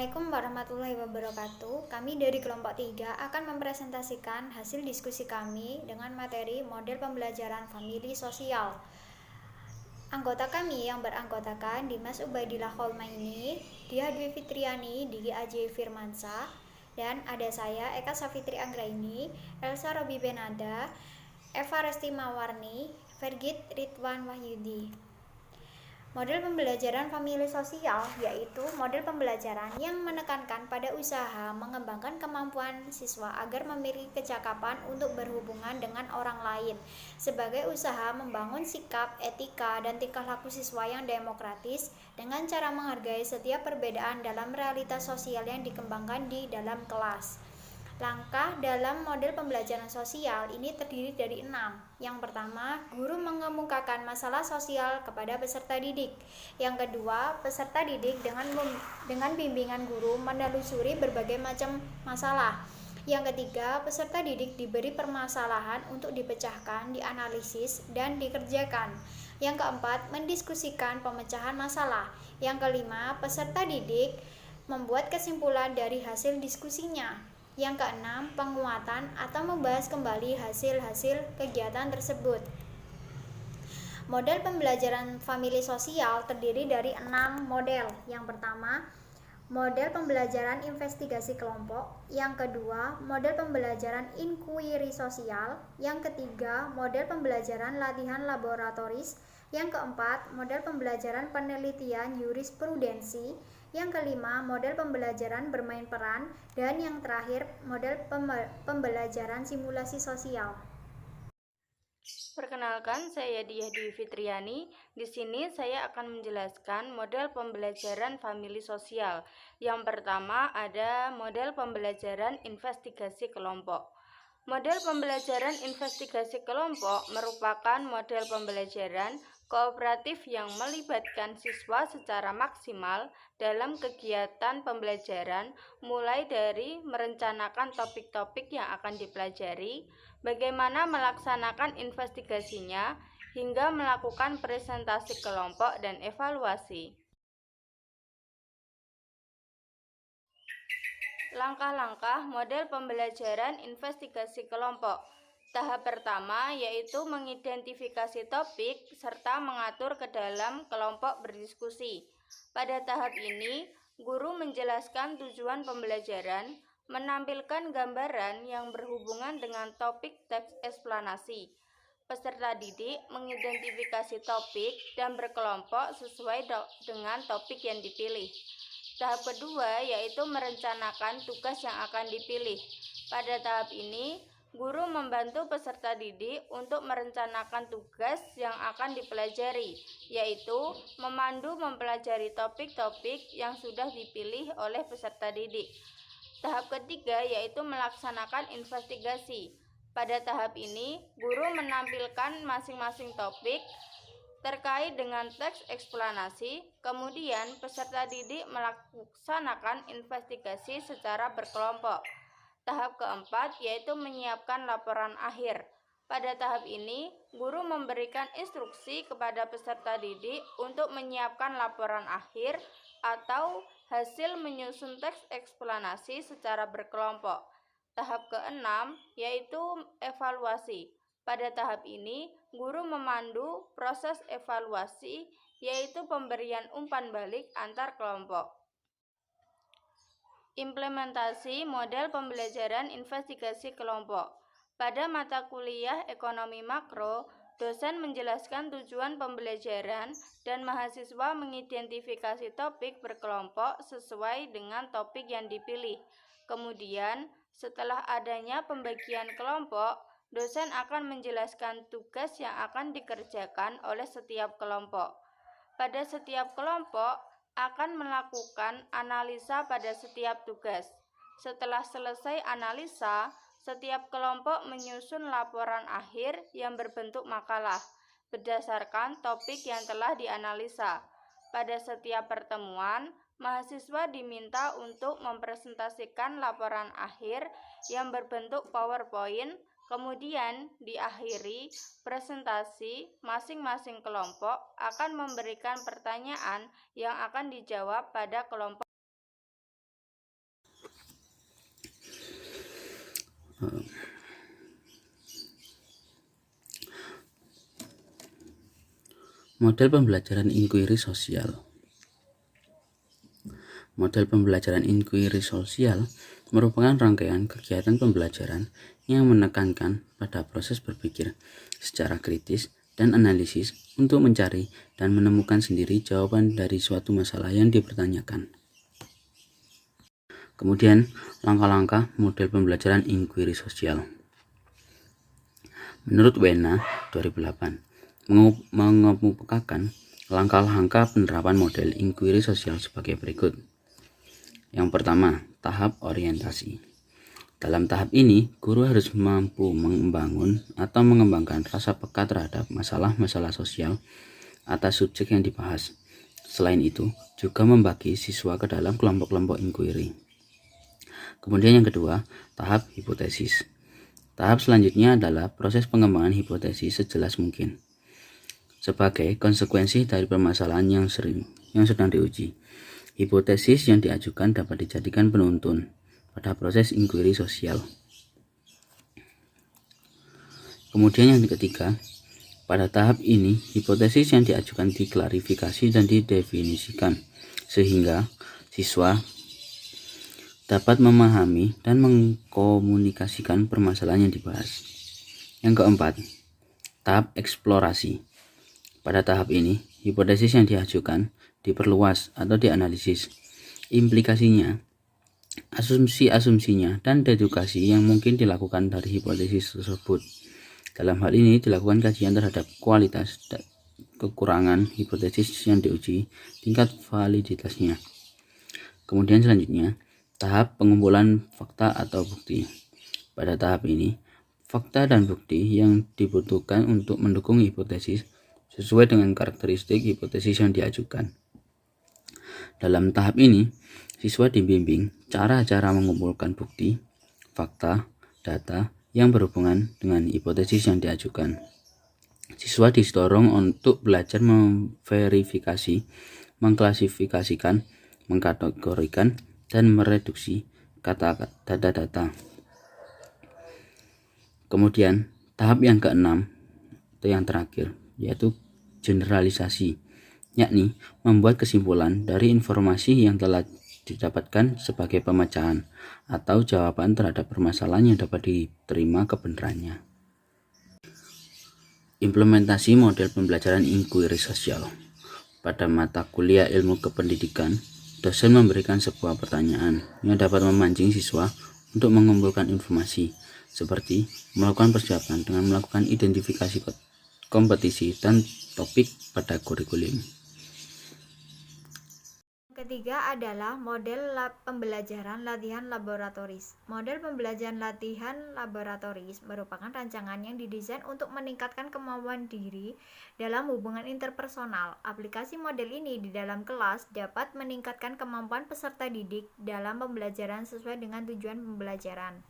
Assalamualaikum warahmatullahi wabarakatuh. Kami dari kelompok 3 akan mempresentasikan hasil diskusi kami dengan materi model pembelajaran famili sosial. Anggota kami yang beranggotakan Dimas Ubaidillah Kholmaini, Dia Dwi Fitriani, Diki Aji Firmansyah, dan ada saya Eka Safitri Anggraini, Elsa Robi Benada, Eva Resti Mawarni, Fergit Ridwan Wahyudi. Model pembelajaran famili sosial yaitu model pembelajaran yang menekankan pada usaha mengembangkan kemampuan siswa agar memiliki kecakapan untuk berhubungan dengan orang lain sebagai usaha membangun sikap, etika, dan tingkah laku siswa yang demokratis dengan cara menghargai setiap perbedaan dalam realitas sosial yang dikembangkan di dalam kelas. Langkah dalam model pembelajaran sosial ini terdiri dari 6. Yang pertama, guru mengemukakan masalah sosial kepada peserta didik. Yang kedua, peserta didik dengan bimbingan guru menelusuri berbagai macam masalah. Yang ketiga, peserta didik diberi permasalahan untuk dipecahkan, dianalisis, dan dikerjakan. Yang keempat, mendiskusikan pemecahan masalah. Yang kelima, peserta didik membuat kesimpulan dari hasil diskusinya. Yang keenam, penguatan atau membahas kembali hasil-hasil kegiatan tersebut. Model pembelajaran famili sosial terdiri dari 6 model. Yang pertama, model pembelajaran investigasi kelompok. Yang kedua, model pembelajaran inquiry sosial. Yang ketiga, model pembelajaran latihan laboratoris. Yang keempat, model pembelajaran penelitian jurisprudensi. Yang kelima, model pembelajaran bermain peran. Dan yang terakhir, model pembelajaran simulasi sosial. Perkenalkan, saya Dia Dwi Fitriani. Di sini saya akan menjelaskan model pembelajaran famili sosial. Yang pertama ada model pembelajaran investigasi kelompok. Model pembelajaran investigasi kelompok merupakan model pembelajaran kooperatif yang melibatkan siswa secara maksimal dalam kegiatan pembelajaran, mulai dari merencanakan topik-topik yang akan dipelajari, bagaimana melaksanakan investigasinya, hingga melakukan presentasi kelompok dan evaluasi. Langkah-langkah model pembelajaran investigasi kelompok. Tahap pertama yaitu mengidentifikasi topik serta mengatur ke dalam kelompok berdiskusi. Pada tahap ini, guru menjelaskan tujuan pembelajaran, menampilkan gambaran yang berhubungan dengan topik teks eksplanasi. Peserta didik mengidentifikasi topik dan berkelompok sesuai dengan topik yang dipilih. Tahap kedua yaitu merencanakan tugas yang akan dipilih. Pada tahap ini, guru membantu peserta didik untuk merencanakan tugas yang akan dipelajari, yaitu memandu mempelajari topik-topik yang sudah dipilih oleh peserta didik. Tahap ketiga yaitu melaksanakan investigasi. Pada tahap ini, guru menampilkan masing-masing topik terkait dengan teks eksplanasi, kemudian peserta didik melaksanakan investigasi secara berkelompok. Tahap keempat yaitu menyiapkan laporan akhir. Pada tahap ini, guru memberikan instruksi kepada peserta didik untuk menyiapkan laporan akhir atau hasil menyusun teks eksplanasi secara berkelompok. Tahap keenam yaitu evaluasi. Pada tahap ini, guru memandu proses evaluasi, yaitu pemberian umpan balik antar kelompok. Implementasi model pembelajaran investigasi kelompok. Pada mata kuliah ekonomi makro, dosen menjelaskan tujuan pembelajaran dan mahasiswa mengidentifikasi topik berkelompok sesuai dengan topik yang dipilih. Kemudian, setelah adanya pembagian kelompok, dosen akan menjelaskan tugas yang akan dikerjakan oleh setiap kelompok. Pada setiap kelompok akan melakukan analisa pada setiap tugas. Setelah selesai analisa, setiap kelompok menyusun laporan akhir yang berbentuk makalah berdasarkan topik yang telah dianalisa. Pada setiap pertemuan, mahasiswa diminta untuk mempresentasikan laporan akhir yang berbentuk PowerPoint. Kemudian diakhiri presentasi, masing-masing kelompok akan memberikan pertanyaan yang akan dijawab pada kelompok Model pembelajaran inquiry sosial. Model pembelajaran inquiry sosial merupakan rangkaian kegiatan pembelajaran yang menekankan pada proses berpikir secara kritis dan analisis untuk mencari dan menemukan sendiri jawaban dari suatu masalah yang dipertanyakan. Kemudian, langkah-langkah model pembelajaran inquiry sosial. Menurut Wena 2008, mengemukakan langkah-langkah penerapan model inquiry sosial sebagai berikut. Yang pertama, tahap orientasi. Dalam tahap ini, guru harus mampu membangun atau mengembangkan rasa peka terhadap masalah-masalah sosial atas subjek yang dibahas. Selain itu, juga membagi siswa ke dalam kelompok-kelompok inquiry. Kemudian yang kedua, tahap hipotesis. Tahap selanjutnya adalah proses pengembangan hipotesis sejelas mungkin sebagai konsekuensi dari permasalahan yang sedang diuji. Hipotesis yang diajukan dapat dijadikan penuntun pada proses inquiry sosial. Kemudian yang ketiga, pada tahap ini hipotesis yang diajukan diklarifikasi dan didefinisikan sehingga siswa dapat memahami dan mengkomunikasikan permasalahan yang dibahas. Yang keempat, tahap eksplorasi. Pada tahap ini, hipotesis yang diajukan diperluas atau dianalisis, implikasinya, asumsi-asumsinya, dan dedukasi yang mungkin dilakukan dari hipotesis tersebut. Dalam hal ini dilakukan kajian terhadap kualitas dan kekurangan hipotesis yang diuji, tingkat validitasnya. Kemudian selanjutnya, tahap pengumpulan fakta atau bukti. Pada tahap ini, fakta dan bukti yang dibutuhkan untuk mendukung hipotesis sesuai dengan karakteristik hipotesis yang diajukan. Dalam tahap ini, siswa dibimbing cara-cara mengumpulkan bukti, fakta, data yang berhubungan dengan hipotesis yang diajukan. Siswa didorong untuk belajar memverifikasi, mengklasifikasikan, mengkategorikan, dan mereduksi data-data. Kemudian, tahap yang keenam, atau yang terakhir, yaitu generalisasi, yakni membuat kesimpulan dari informasi yang telah didapatkan sebagai pemecahan atau jawaban terhadap permasalahan yang dapat diterima kebenarannya. Implementasi model pembelajaran inquiry sosial. Pada mata kuliah ilmu kependidikan, dosen memberikan sebuah pertanyaan yang dapat memancing siswa untuk mengumpulkan informasi, seperti melakukan persiapan dengan melakukan identifikasi kompetisi dan topik pada kurikulum. Ketiga adalah model pembelajaran latihan laboratoris. Model pembelajaran latihan laboratoris merupakan rancangan yang didesain untuk meningkatkan kemampuan diri dalam hubungan interpersonal. Aplikasi model ini di dalam kelas dapat meningkatkan kemampuan peserta didik dalam pembelajaran sesuai dengan tujuan pembelajaran.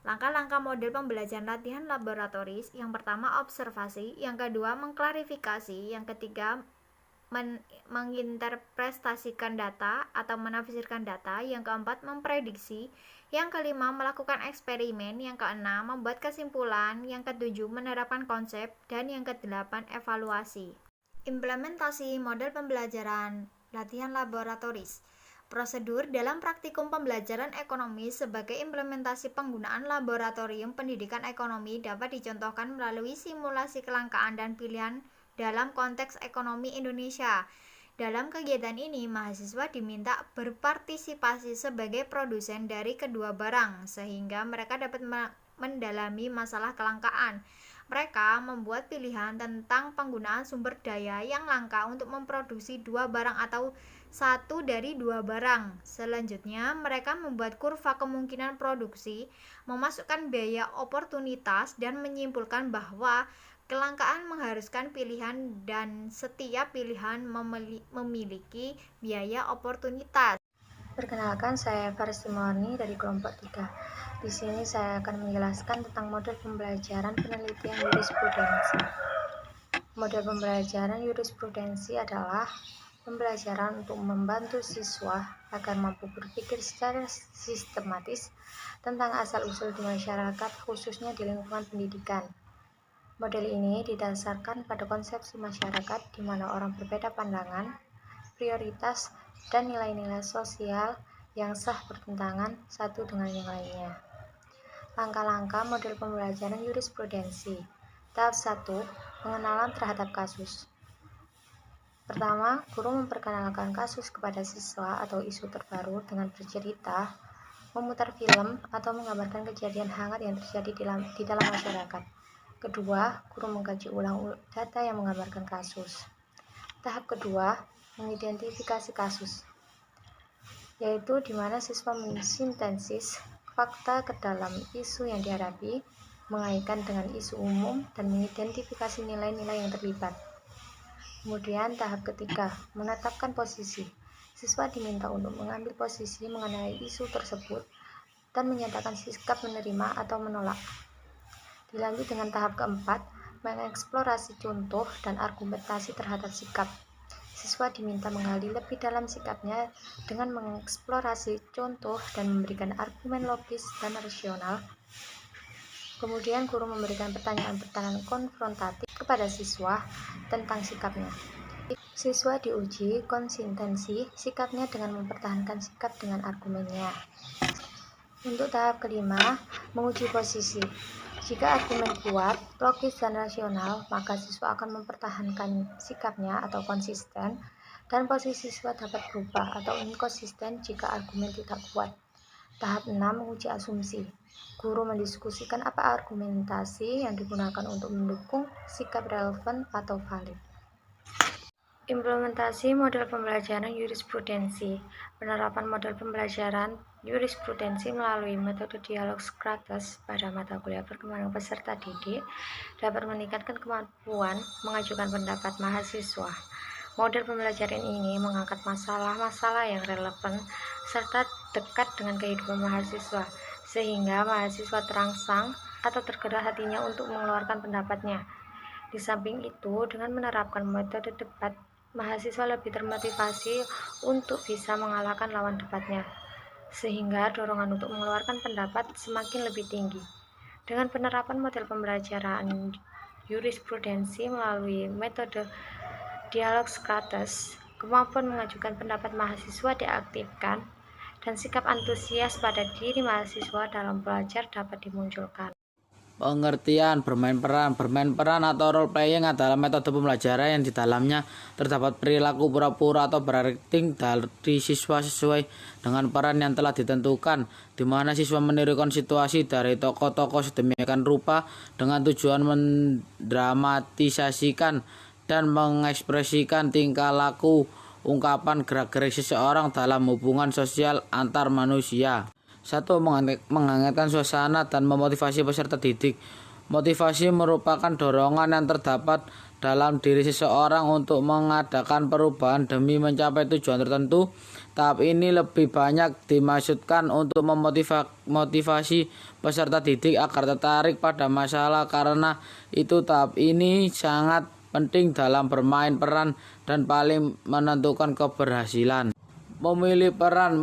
Langkah-langkah model pembelajaran latihan laboratoris: yang pertama observasi, yang kedua mengklarifikasi, yang ketiga menginterpretasikan data atau menafsirkan data, yang keempat memprediksi, yang kelima melakukan eksperimen, yang keenam membuat kesimpulan, yang ketujuh menerapkan konsep, dan yang kedelapan evaluasi. Implementasi model pembelajaran latihan laboratoris. Prosedur dalam praktikum pembelajaran ekonomi sebagai implementasi penggunaan laboratorium pendidikan ekonomi dapat dicontohkan melalui simulasi kelangkaan dan pilihan dalam konteks ekonomi Indonesia. Dalam kegiatan ini, mahasiswa diminta berpartisipasi sebagai produsen dari kedua barang, sehingga mereka dapat mendalami masalah kelangkaan. Mereka membuat pilihan tentang penggunaan sumber daya yang langka untuk memproduksi dua barang atau satu dari dua barang. Selanjutnya, mereka membuat kurva kemungkinan produksi, memasukkan biaya oportunitas, dan menyimpulkan bahwa kelangkaan mengharuskan pilihan dan setiap pilihan memiliki biaya oportunitas. Perkenalkan, saya Farsi Morni dari kelompok 3. Di sini saya akan menjelaskan tentang model pembelajaran penelitian jurisprudensi. Model pembelajaran jurisprudensi adalah pembelajaran untuk membantu siswa agar mampu berpikir secara sistematis tentang asal-usul di masyarakat, khususnya di lingkungan pendidikan. Model ini didasarkan pada konsepsi masyarakat di mana orang berbeda pandangan, prioritas, dan nilai-nilai sosial yang sah bertentangan satu dengan yang lainnya. Langkah-langkah model pembelajaran jurisprudensi. Tahap 1. Pengenalan terhadap kasus. Pertama, guru memperkenalkan kasus kepada siswa atau isu terbaru dengan bercerita, memutar film, atau menggambarkan kejadian hangat yang terjadi di dalam masyarakat. Kedua, guru mengkaji ulang data yang menggambarkan kasus. Tahap kedua, mengidentifikasi kasus, yaitu di mana siswa mensintesis fakta ke dalam isu yang dihadapi, mengaitkan dengan isu umum, dan mengidentifikasi nilai-nilai yang terlibat. Kemudian tahap ketiga, menetapkan posisi. Siswa diminta untuk mengambil posisi mengenai isu tersebut dan menyatakan sikap menerima atau menolak. Dilanjut dengan tahap keempat, mengeksplorasi contoh dan argumentasi terhadap sikap. Siswa diminta menggali lebih dalam sikapnya dengan mengeksplorasi contoh dan memberikan argumen logis dan rasional. Kemudian guru memberikan pertanyaan-pertanyaan konfrontatif kepada siswa tentang sikapnya. Siswa diuji konsistensi sikapnya dengan mempertahankan sikap dengan argumennya. Untuk tahap kelima, menguji posisi. Jika argumen kuat, logis, dan rasional, maka siswa akan mempertahankan sikapnya atau konsisten, dan posisi siswa dapat berubah atau inkonsisten jika argumen tidak kuat. Tahap 6, menguji asumsi. Guru mendiskusikan apa argumentasi yang digunakan untuk mendukung sikap relevan atau valid. Implementasi model pembelajaran jurisprudensi. Penerapan model pembelajaran jurisprudensi melalui metode dialog Socrates pada mata kuliah perkembangan peserta didik dapat meningkatkan kemampuan mengajukan pendapat mahasiswa. Model pembelajaran ini mengangkat masalah-masalah yang relevan serta dekat dengan kehidupan mahasiswa, sehingga mahasiswa terangsang atau tergerak hatinya untuk mengeluarkan pendapatnya. Di samping itu, dengan menerapkan metode debat, mahasiswa lebih termotivasi untuk bisa mengalahkan lawan debatnya, sehingga dorongan untuk mengeluarkan pendapat semakin lebih tinggi. Dengan penerapan model pembelajaran jurisprudensi melalui metode dialog Socrates, kemampuan mengajukan pendapat mahasiswa diaktifkan, dan sikap antusias pada diri mahasiswa dalam belajar dapat dimunculkan. Pengertian bermain peran atau role playing adalah metode pembelajaran yang di dalamnya terdapat perilaku pura-pura atau berakting dari siswa sesuai dengan peran yang telah ditentukan, di mana siswa menirukan situasi dari tokoh-tokoh sedemikian rupa dengan tujuan mendramatisasikan dan mengekspresikan tingkah laku, ungkapan, gerak-gerik seseorang dalam hubungan sosial antar manusia. 1. Menghangatkan suasana dan memotivasi peserta didik. Motivasi merupakan dorongan yang terdapat dalam diri seseorang untuk mengadakan perubahan demi mencapai tujuan tertentu. Tahap ini lebih banyak dimaksudkan untuk memotivasi peserta didik agar tertarik pada masalah, karena itu tahap ini sangat penting dalam bermain peran dan paling menentukan keberhasilan. Memilih peran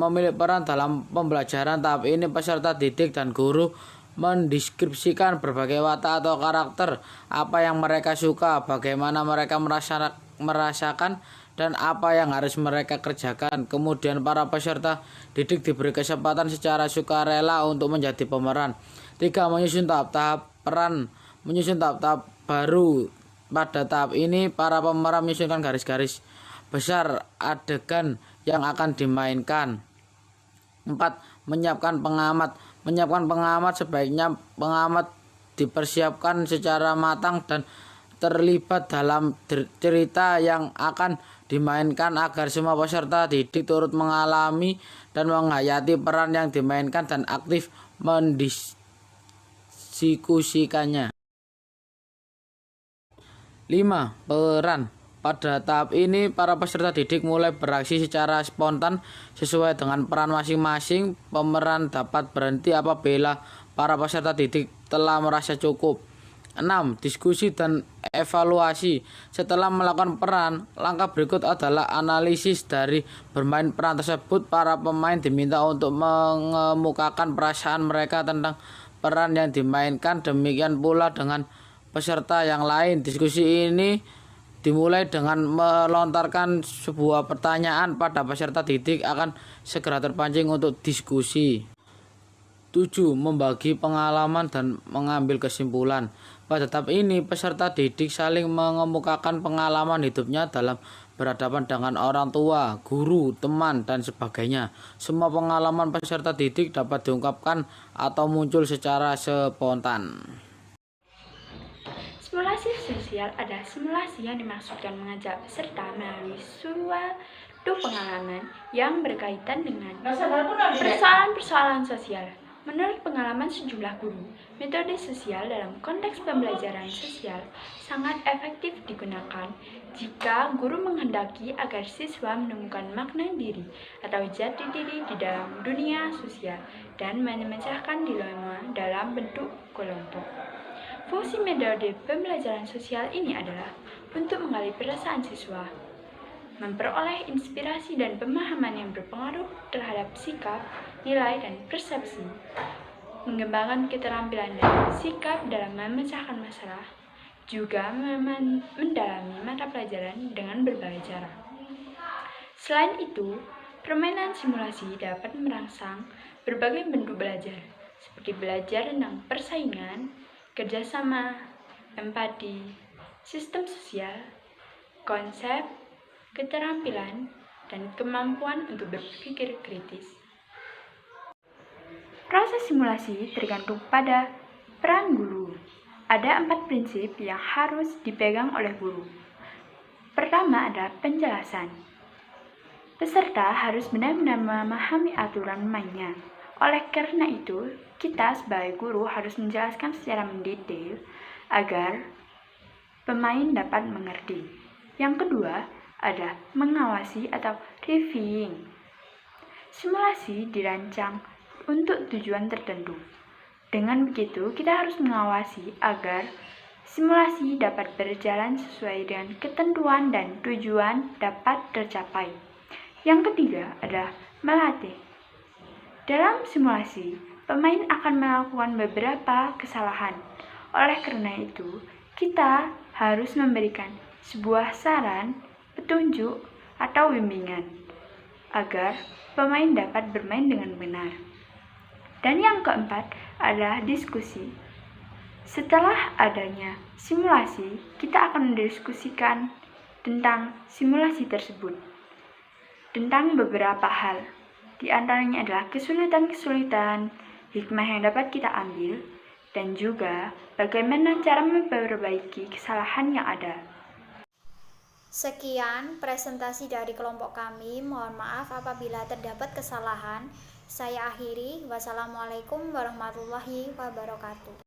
dalam pembelajaran. Tahap ini peserta didik dan guru mendeskripsikan berbagai watak atau karakter, apa yang mereka suka, bagaimana mereka merasakan, dan apa yang harus mereka kerjakan. Kemudian para peserta didik diberi kesempatan secara sukarela untuk menjadi pemeran. 3. Menyusun tahap-tahap peran. Menyusun tahap-tahap baru. Pada tahap ini, para pemeran menyusunkan garis-garis besar adegan yang akan dimainkan. 4. Menyiapkan pengamat. Menyiapkan pengamat. Sebaiknya pengamat dipersiapkan secara matang dan terlibat dalam cerita yang akan dimainkan agar semua peserta didik turut mengalami dan menghayati peran yang dimainkan dan aktif mendiskusikannya. 5. Peran. Pada tahap ini, para peserta didik mulai beraksi secara spontan sesuai dengan peran masing-masing. Pemeran dapat berhenti apabila para peserta didik telah merasa cukup. 6. Diskusi dan evaluasi. Setelah melakukan peran, langkah berikut adalah analisis. Dari bermain peran tersebut, para pemain diminta untuk mengemukakan perasaan mereka tentang peran yang dimainkan. Demikian pula dengan peserta yang lain. Diskusi ini dimulai dengan melontarkan sebuah pertanyaan pada peserta didik akan segera terpancing untuk diskusi. 7. Membagi pengalaman dan mengambil kesimpulan. Pada tahap ini, peserta didik saling mengemukakan pengalaman hidupnya dalam berhadapan dengan orang tua, guru, teman, dan sebagainya. Semua pengalaman peserta didik dapat diungkapkan atau muncul secara spontan. Simulasi sosial adalah simulasi yang dimaksudkan mengajak peserta melalui suatu pengalaman yang berkaitan dengan persoalan-persoalan sosial. Menurut pengalaman sejumlah guru, metode sosial dalam konteks pembelajaran sosial sangat efektif digunakan jika guru menghendaki agar siswa menemukan makna diri atau jati diri di dalam dunia sosial dan memecahkan dilema dalam bentuk kelompok. Fungsi metode pembelajaran sosial ini adalah untuk menggali perasaan siswa, memperoleh inspirasi dan pemahaman yang berpengaruh terhadap sikap, nilai, dan persepsi, mengembangkan keterampilan dan sikap dalam memecahkan masalah, juga mendalami mata pelajaran dengan berbagai cara. Selain itu, permainan simulasi dapat merangsang berbagai bentuk belajar, seperti belajar tentang persaingan, kerjasama, empati, sistem sosial, konsep, keterampilan, dan kemampuan untuk berpikir kritis. Proses simulasi tergantung pada peran guru. Ada 4 prinsip yang harus dipegang oleh guru. Pertama adalah penjelasan. Peserta harus benar-benar memahami aturan mainnya. Oleh karena itu, kita sebagai guru harus menjelaskan secara mendetail agar pemain dapat mengerti. Yang kedua adalah mengawasi atau reviewing. Simulasi dirancang untuk tujuan tertentu. Dengan begitu, kita harus mengawasi agar simulasi dapat berjalan sesuai dengan ketentuan dan tujuan dapat tercapai. Yang ketiga adalah melatih. Dalam simulasi, pemain akan melakukan beberapa kesalahan. Oleh karena itu, kita harus memberikan sebuah saran, petunjuk, atau bimbingan agar pemain dapat bermain dengan benar. Dan yang keempat adalah diskusi. Setelah adanya simulasi, kita akan mendiskusikan tentang simulasi tersebut, tentang beberapa hal. Di antaranya adalah kesulitan-kesulitan, hikmah yang dapat kita ambil, dan juga bagaimana cara memperbaiki kesalahan yang ada. Sekian presentasi dari kelompok kami. Mohon maaf apabila terdapat kesalahan. Saya akhiri. Wassalamualaikum warahmatullahi wabarakatuh.